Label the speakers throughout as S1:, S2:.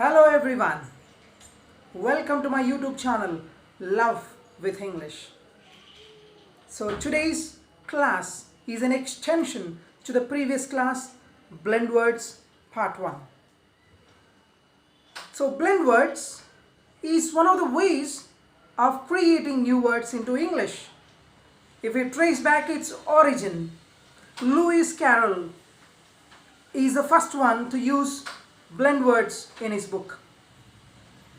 S1: Hello everyone, welcome to my YouTube channel Love with English. So today's class is an extension to the previous class, Blend Words Part 1. So blend words is one of the ways of creating new words into English. If we trace back its origin, Lewis Carroll is the first one to use blend words in his book.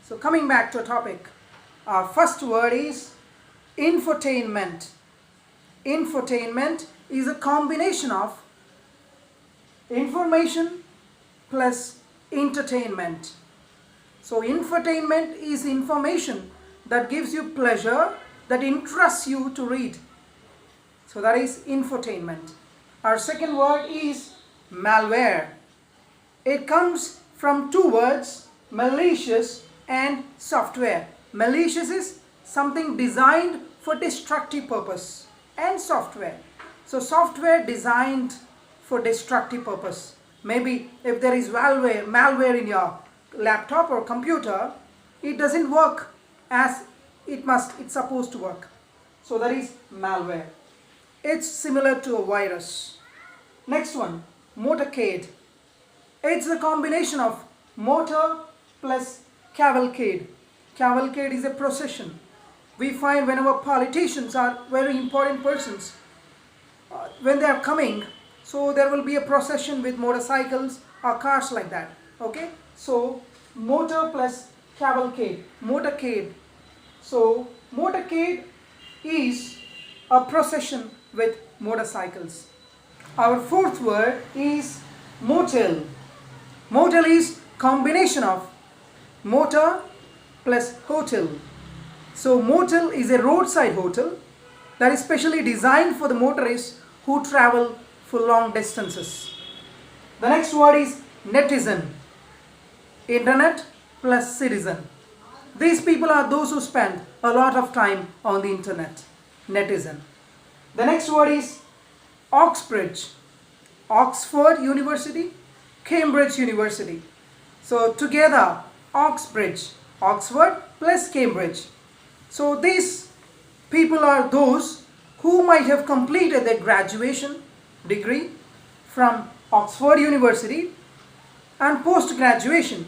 S1: So coming back to a topic, our first word is infotainment. Infotainment is a combination of information plus entertainment. So infotainment is information that gives you pleasure, that interests you to read. So that is infotainment. Our second word is malware. It comes from two words, malicious and software. Malicious is something designed for destructive purpose, and software. So software designed for destructive purpose. Maybe if there is malware in your laptop or computer, it doesn't work as it's supposed to work. So that is malware. It's similar to a virus. Next one, motorcade. It's a combination of motor plus cavalcade. Cavalcade is a procession. We find whenever politicians are very important persons, when they are coming, so there will be a procession with motorcycles or cars like that. Okay, so motor plus cavalcade, motorcade. So motorcade is a procession with motorcycles. Our fourth word is motel. Motel is combination of motor plus hotel. So motel is a roadside hotel that is specially designed for the motorists who travel for long distances. The next word is netizen. Internet plus citizen. These people are those who spend a lot of time on the internet. Netizen. The next word is Oxbridge. Oxford University, Cambridge University. So together, Oxbridge, Oxford plus Cambridge. So these people are those who might have completed their graduation degree from Oxford University and post-graduation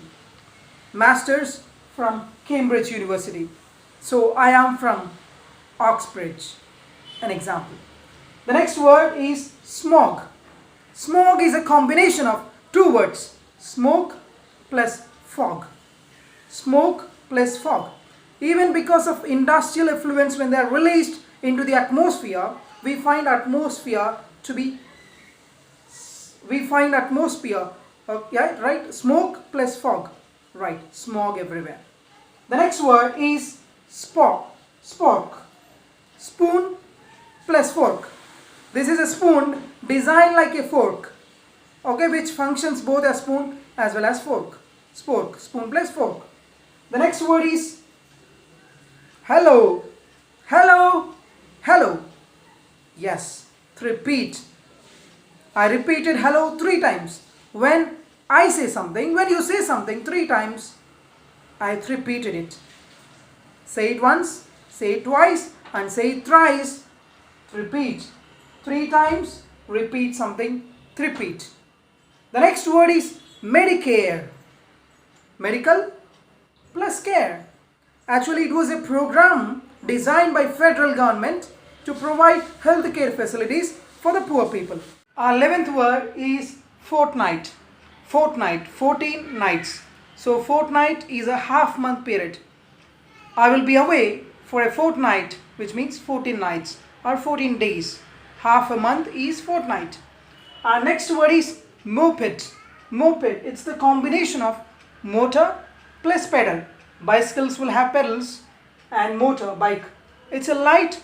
S1: masters from Cambridge University. So I am from Oxbridge, an example. The next word is smog. Smog is a combination of two words, smoke plus fog. Smoke plus fog. Even because of industrial effluents, when they are released into the atmosphere, we find atmosphere, right? Smoke plus fog, right? Smog everywhere. The next word is spork. Spoon plus fork. This is a spoon designed like a fork, okay, which functions both as spoon as well as fork. Spork, spoon plus fork. The next word is hello. Hello. Hello. Yes, repeat. I repeated hello 3 times. When I say something, when you say something 3 times, I repeated it. Say it once, say it twice, and say it thrice. Repeat. 3 times, repeat something, repeat. The next word is Medicare. Medical plus care. Actually, it was a program designed by federal government to provide healthcare facilities for the poor people. Our 11th word is fortnight. Fortnight, 14 nights. So fortnight is a half-month period. I will be away for a fortnight, which means 14 nights or 14 days. Half a month is fortnight. Our next word is moped. Moped, it's the combination of motor plus pedal. Bicycles will have pedals and motor, bike. It's a light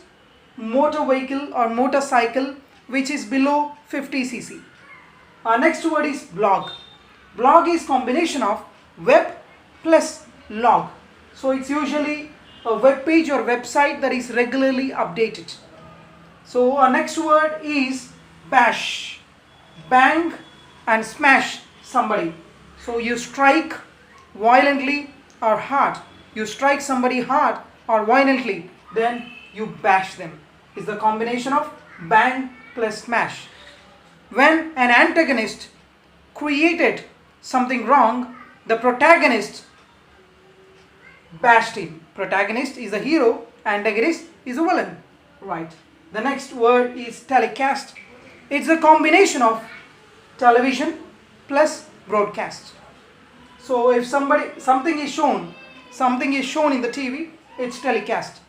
S1: motor vehicle or motorcycle which is below 50 cc. Our next word is blog. Blog is combination of web plus log. So it's usually a web page or website that is regularly updated. So our next word is bash. Bang and smash somebody. So you strike violently or hard. You strike somebody hard or violently, then you bash them. It's the combination of bang plus smash. When an antagonist created something wrong, the protagonist bashed him. Protagonist is the hero, antagonist is a villain. Right. The next word is telecast. It's a combination of television plus broadcast. So if something is shown in the TV, it's telecast.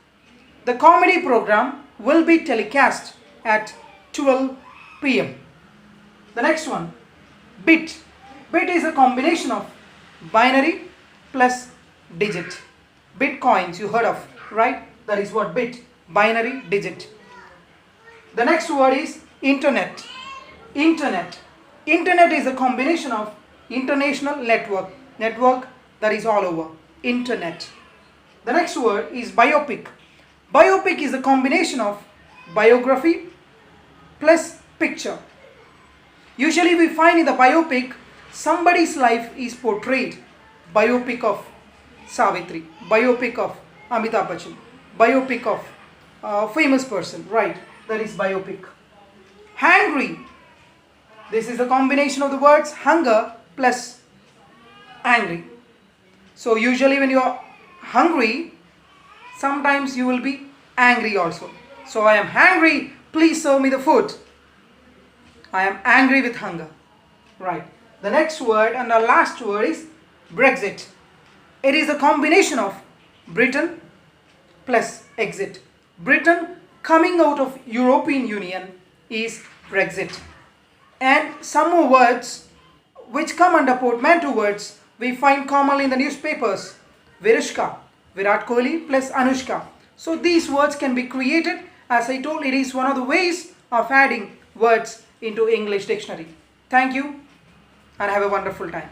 S1: The comedy program will be telecast at 12 p.m. The next one, bit. Bit is a combination of binary plus digit. Bitcoins you heard of, right? That is what bit, binary digit. The next word is internet. Internet. Internet is a combination of international network that is all over. Internet. The next word is biopic. Biopic is a combination of biography plus picture. Usually we find in the biopic somebody's life is portrayed. Biopic of Savitri, biopic of Amitabh Bachchan, biopic of a famous person, right? That is biopic. Hangry. This is a combination of the words hunger plus angry. So usually when you are hungry, sometimes you will be angry also. So I am hungry, please serve me the food. I am angry with hunger. Right. The next word and the last word is Brexit. It is a combination of Britain plus exit. Britain coming out of European Union is Brexit. And some more words which come under portmanteau words we find commonly in the newspapers. Virushka, Virat Kohli plus Anushka. So these words can be created. As I told, it is one of the ways of adding words into English dictionary. Thank you and have a wonderful time.